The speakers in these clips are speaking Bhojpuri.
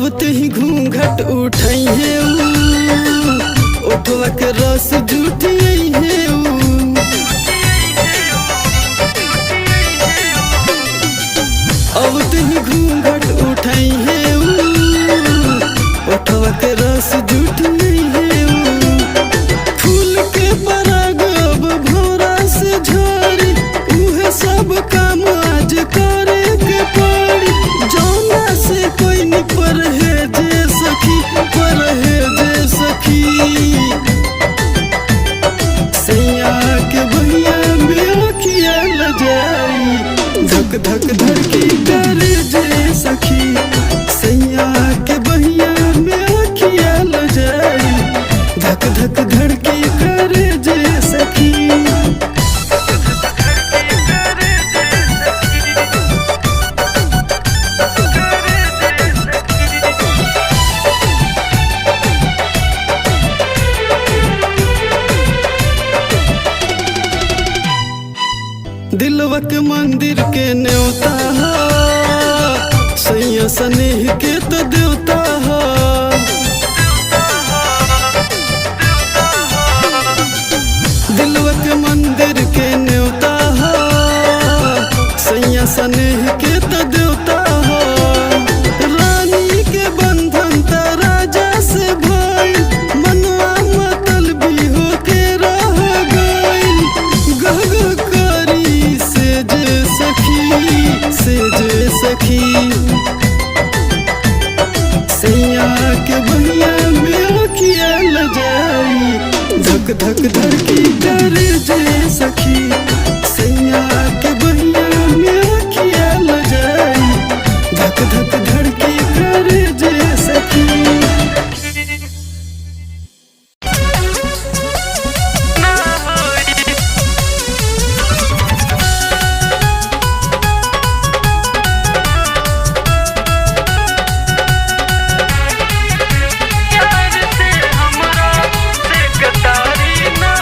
अवते ही घूंघट उठाई है ओठवा के रस जुटियई है अवते ही घूंघट उठाई है ओठवा के रस जुटियई है फूल के पराग अब भौरा से झड़ी उहे सब काम आज करे के पड़ी जौना से कोई नहीं परहेजे सखी सैया के भैया में अखिया ल जाई धक धक धड़की करे जे सखी सैया के भैया में अखिया ल जाई धक धक धड़की करे जे सखी। दिलवा के मंदिर के न्योता सैया स्नेह के तो देवता दिलवा के मंदिर के न्योता सैया स्नेह के तो देवता रानी के बंधन त राजा से भइल मनवा मतलबी होके रह गइल गह करी से जे सखी सैया के भैया में अखिया ल जाई धक धक धड़की करे जे सखी सैया के भैया में अखिया ल जाई धक धक धड़की करे जे सखी। यार से हमरा से गद्दारी ना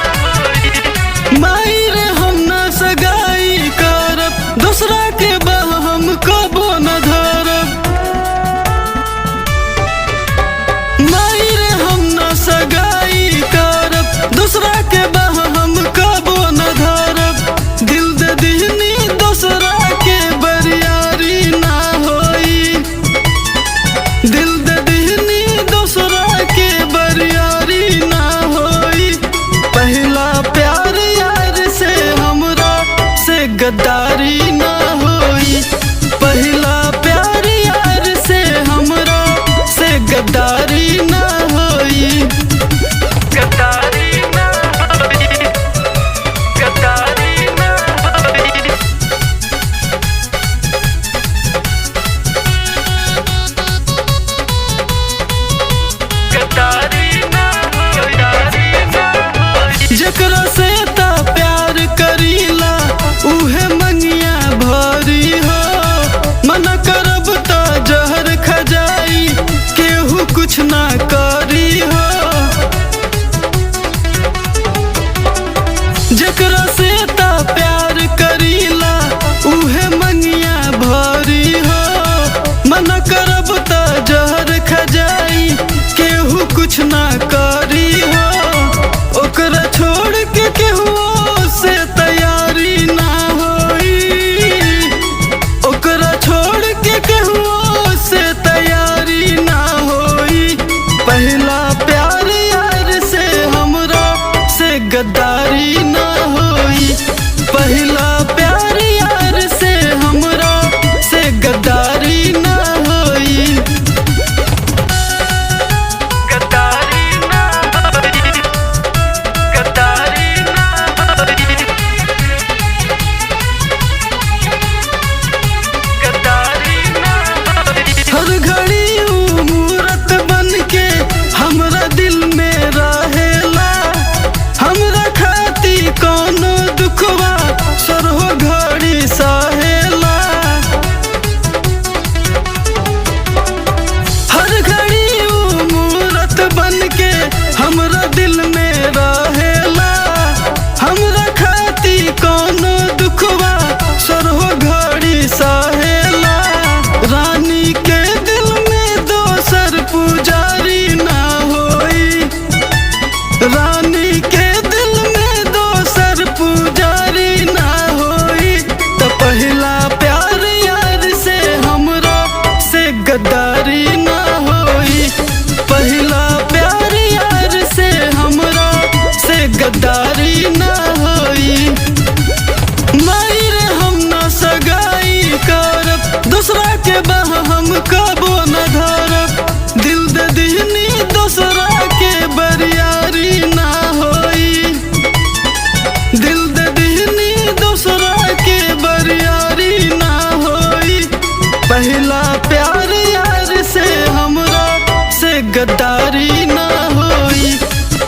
गद्दारी ना होई।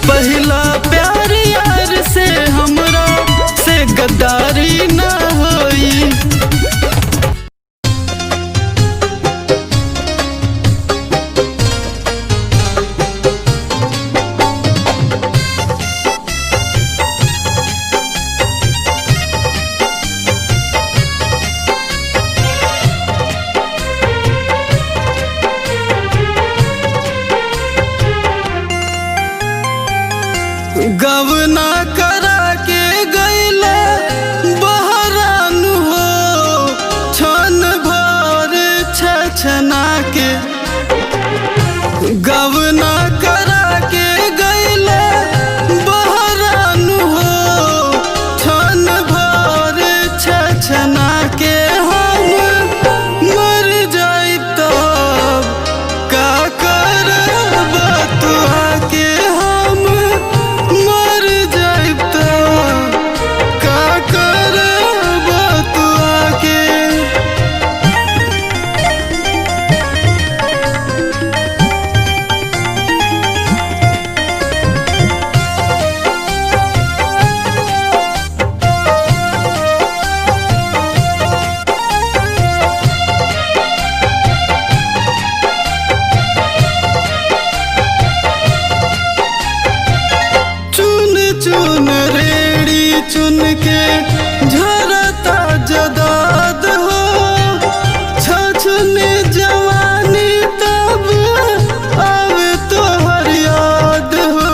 पहला प्यार यार से हमरा से गद्दारी ना होई। गवना करा के गईला बहरान हो, छन भर छछना के। गवना करा के गईला बहरान हो, छन भर छछना के। हम मर जाइब तब का करब तू आके। हम मर जाइब तब का करब तू आके। चुन चुन रेड़ी चुन के झरता जदाद हो, छछने जवानी तब आवे तोहर याद हो।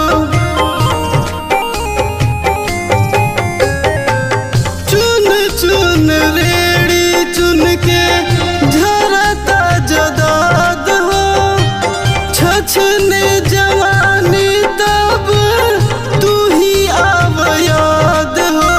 चुन चुन रेड़ी चुन के झरता जदाद हो, छछने जवानी तब तू ही आव याद हो।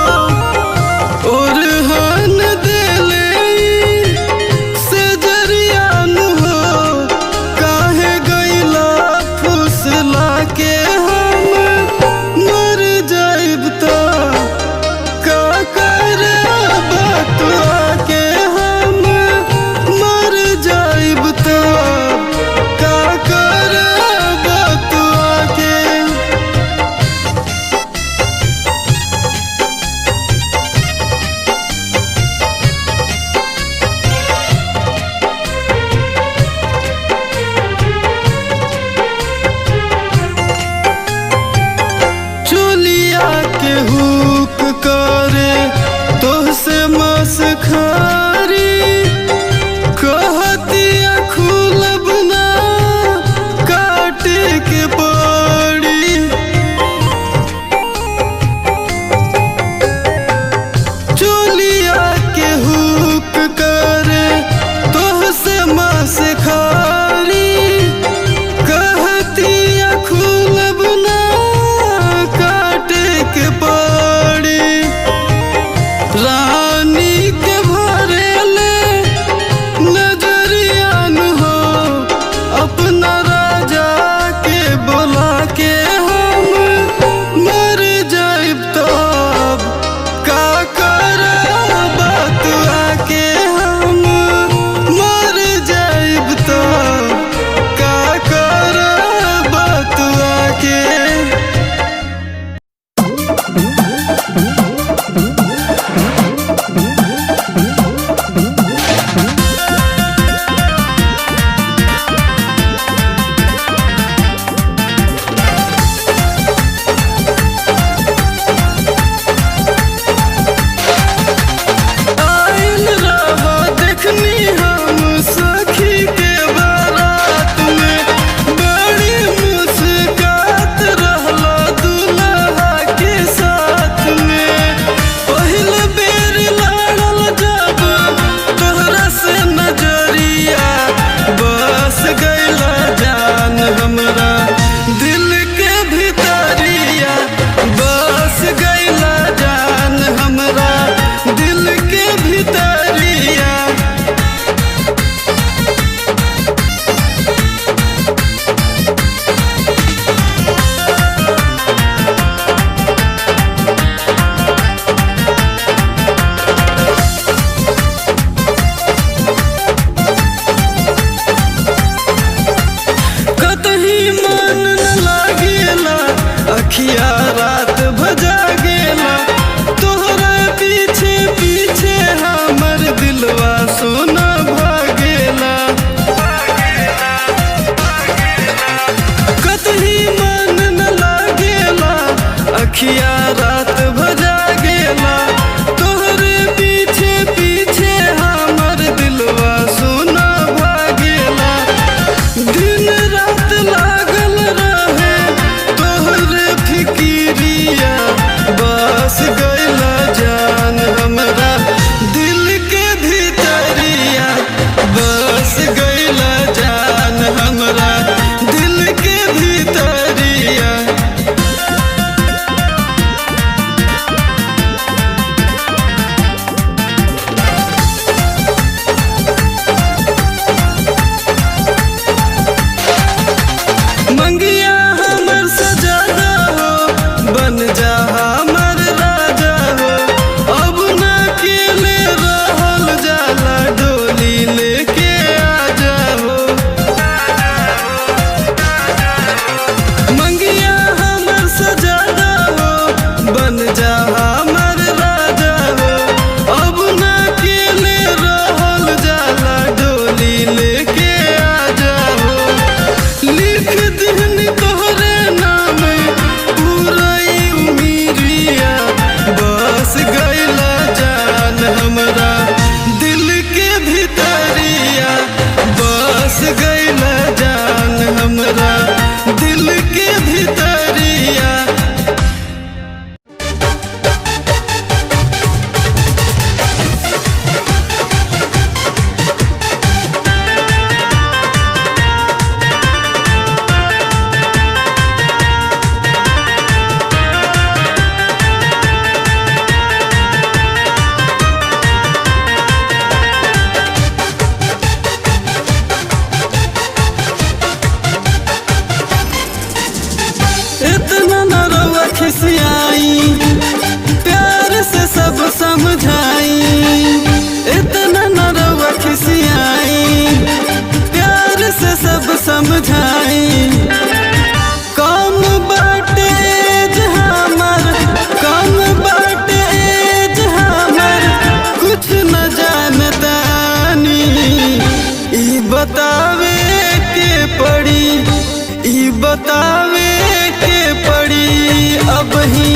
बतावे के पड़ी अब ही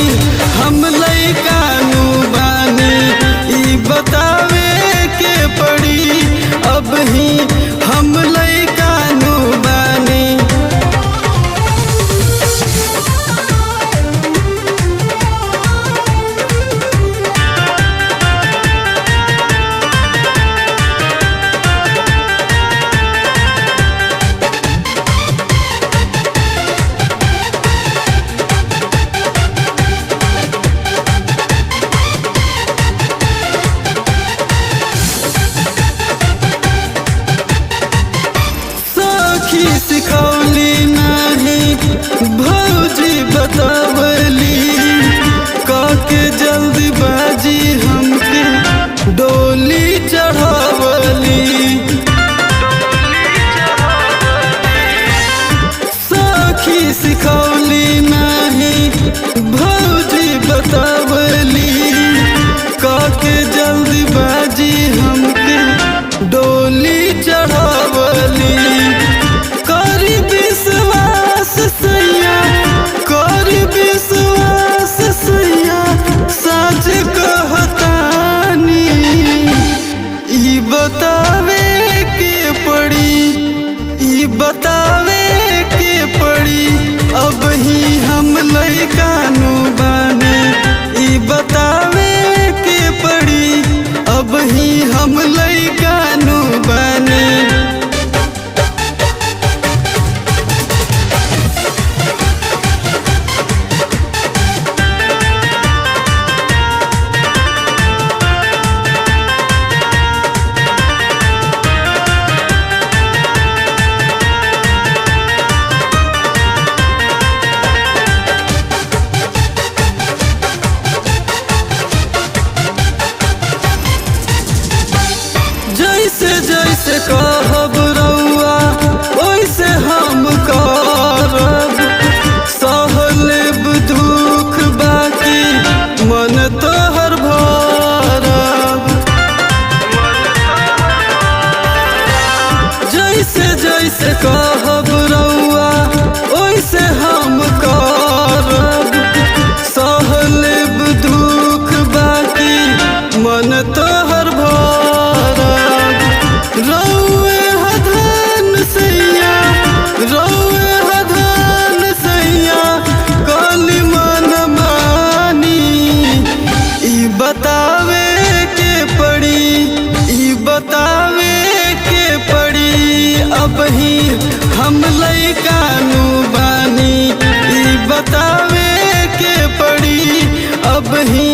हम लइकानु बानी, ई बतावे के पड़ी अब ही हम लइकानु बानी। सिखौली नहीं भौजी बतावली, काके जल्दबाजी हमके डोली चढ़ावली। सखी सिखौली नहीं भौजी बतावली, काके जल्दबाजी हमके डोली चढ़ावली। करी विश्वास सैया, करी विश्वास सैया, सच कहतानी, ई बतावे के पड़ी, ई बतावे के पड़ी अब ही हम लइकानु बानी, ई बतावे के पड़ी अब ही हम लइकानु बानी। जैसे जैसे कहब रउआ वैसे हम करब, सह लेब दुख बाकी मन तोहर भरब। जैसे जैसे कहब रउआ वैसे हम करब, सह लेब दुख बाकी मन तोहर भरब। रउए हधन सैया, रउए हधन सैया, काली मन मानी, ई बतावे के पड़ी, ई बतावे के पड़ी अब ही हम लइकानु बानी, ई बतावे के पड़ी अब ही